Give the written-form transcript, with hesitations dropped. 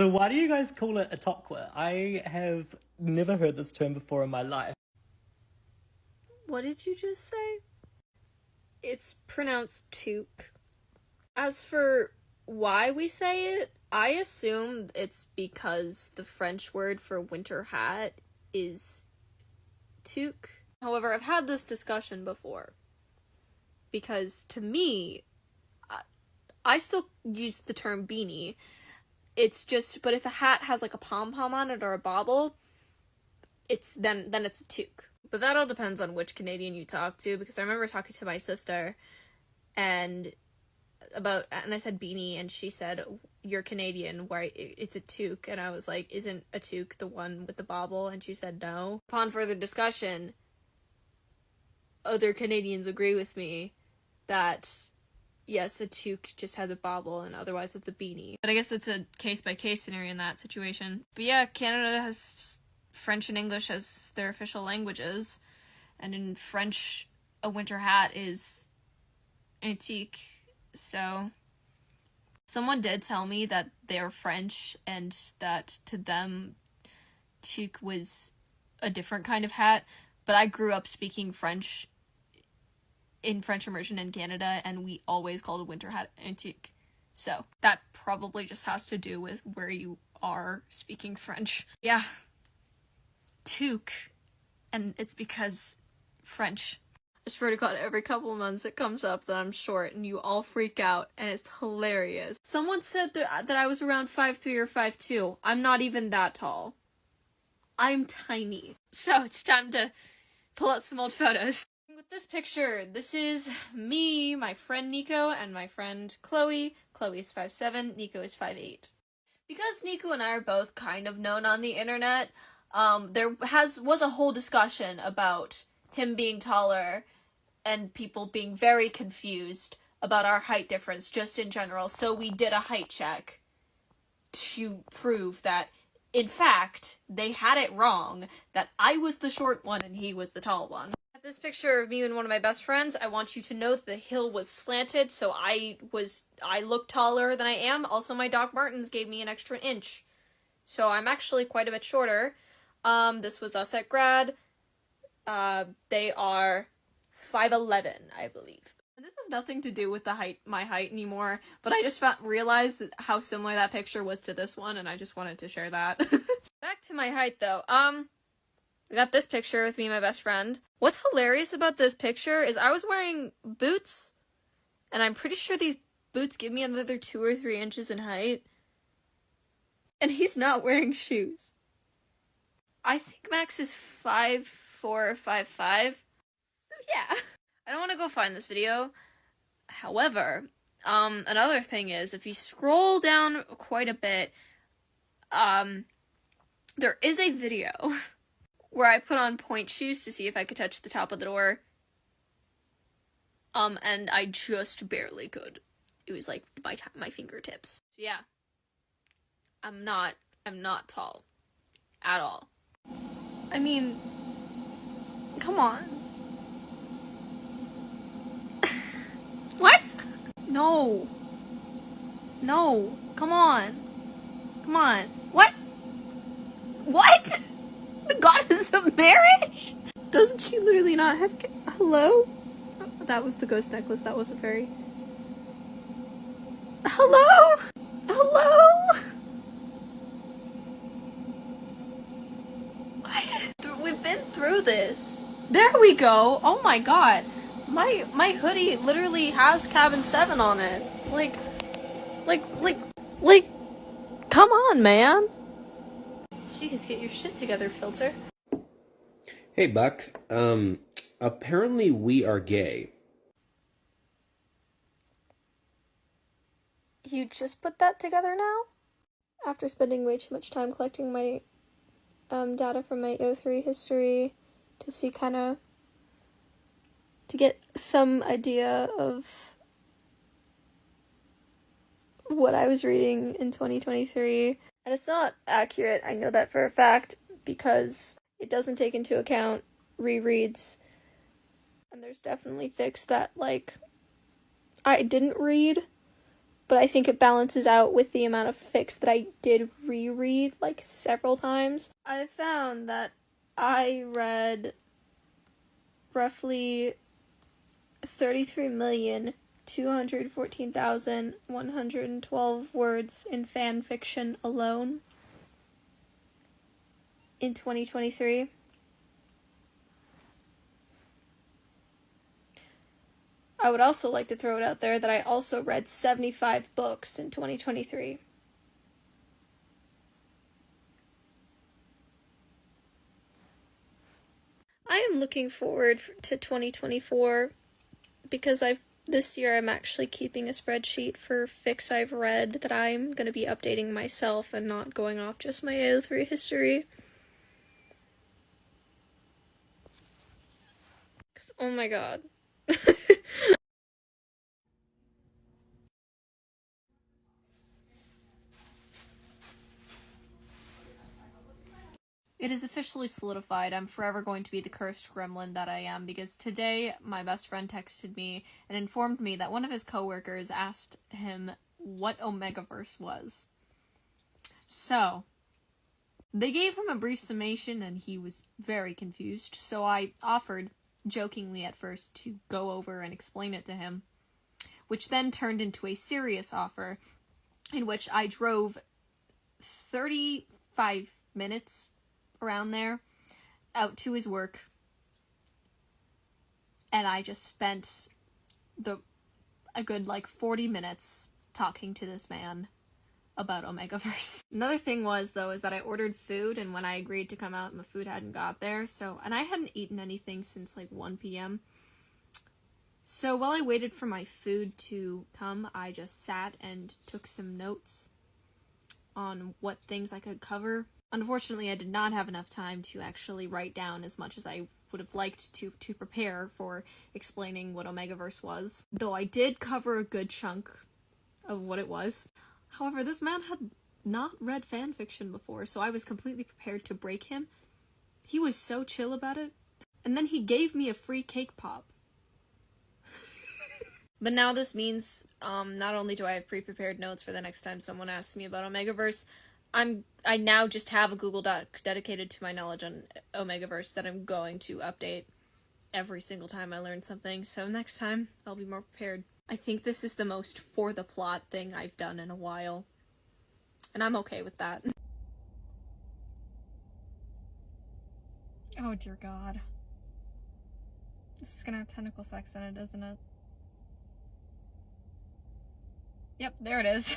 So why do you guys call it a tokwa? I have never heard this term before in my life. What did you just say? It's pronounced toque. As for why we say it, I assume it's because the French word for winter hat is toque. However, I've had this discussion before. Because to me, I still use the term beanie. It's just, but if a hat has like a pom-pom on it or a bauble, then it's a toque. But that all depends on which Canadian you talk to, because I remember talking to my sister and I said beanie, and she said, "You're Canadian, why it's a toque?" And I was like, "Isn't a toque the one with the bauble?" And she said no. Upon further discussion, other Canadians agree with me that yes, a toque just has a bauble, and otherwise it's a beanie. But I guess it's a case-by-case scenario in that situation. But yeah, Canada has French and English as their official languages, and in French, a winter hat is antique. So, someone did tell me that they're French, and that to them, toque was a different kind of hat, but I grew up speaking French in French immersion in Canada, and we always called a winter hat antique. So, that probably just has to do with where you are speaking French. Yeah. Toque. And it's because French. I swear to God, every couple of months it comes up that I'm short, and you all freak out, and it's hilarious. Someone said that I was around 5'3" or 5'2". I'm not even that tall. I'm tiny. So, it's time to pull out some old photos. With this picture, this is me, my friend Nico, and my friend Chloe. Chloe is 5'7", Nico is 5'8". Because Nico and I are both kind of known on the internet, there was a whole discussion about him being taller and people being very confused about our height difference just in general, so we did a height check to prove that, in fact, they had it wrong, that I was the short one and he was the tall one. This picture of me and one of my best friends, I want you to know that the hill was slanted, so I look taller than I am. Also, my Doc Martens gave me an extra inch, so I'm actually quite a bit shorter. This was us at grad. They are 5'11", I believe. And this has nothing to do with my height anymore, but I just realized how similar that picture was to this one, and I just wanted to share that. Back to my height, though. I got this picture with me and my best friend. What's hilarious about this picture is I was wearing boots, and I'm pretty sure these boots give me another 2 or 3 inches in height. And he's not wearing shoes. I think Max is 5'4" or 5'5". So yeah. I don't want to go find this video. However, another thing is, if you scroll down quite a bit, there is a video where I put on point shoes to see if I could touch the top of the door. And I just barely could. It was like my fingertips. So yeah. I'm not tall. At all. I mean, come on. What? No. No. Come on. Come on. What? What? The goddess of marriage? Doesn't she literally not have hello? Oh, that was the ghost necklace. That wasn't very... Hello? Hello? What? We've been through this. There we go. Oh my god. My hoodie literally has Cabin 7 on it. Like, come on, man. Jeez, get your shit together, filter. Hey, Buck. Apparently we are gay. You just put that together now? After spending way too much time collecting my data from my O3 history to see to get some idea of what I was reading in 2023. And it's not accurate, I know that for a fact, because it doesn't take into account rereads. And there's definitely fics that, like, I didn't read, but I think it balances out with the amount of fics that I did reread, like, several times. I found that I read roughly 33,214,112 words in fan fiction alone in 2023. I would also like to throw it out there that I also read 75 books in 2023. I am looking forward to 2024 because this year I'm actually keeping a spreadsheet for fics I've read that I'm going to be updating myself and not going off just my AO3 history. Oh my god. It is officially solidified. I'm forever going to be the cursed gremlin that I am, because today my best friend texted me and informed me that one of his coworkers asked him what Omegaverse was. So, they gave him a brief summation and he was very confused, so I offered, jokingly at first, to go over and explain it to him, which then turned into a serious offer, in which I drove 35 minutes around there, out to his work, and I just spent a good 40 minutes talking to this man about Omegaverse. Another thing was that I ordered food, and when I agreed to come out, my food hadn't got there, and I hadn't eaten anything since 1 p.m. So while I waited for my food to come, I just sat and took some notes on what things I could cover. Unfortunately, I did not have enough time to actually write down as much as I would have liked to prepare for explaining what Omegaverse was, though I did cover a good chunk of what it was. However, this man had not read fanfiction before, so I was completely prepared to break him. He was so chill about it, and then he gave me a free cake pop. But now this means, not only do I have pre-prepared notes for the next time someone asks me about Omegaverse, I now just have a Google Doc dedicated to my knowledge on Omegaverse that I'm going to update every single time I learn something, so next time I'll be more prepared. I think this is the most for the plot thing I've done in a while, and I'm okay with that. Oh dear god. This is gonna have tentacle sex in it, isn't it? Yep, there it is.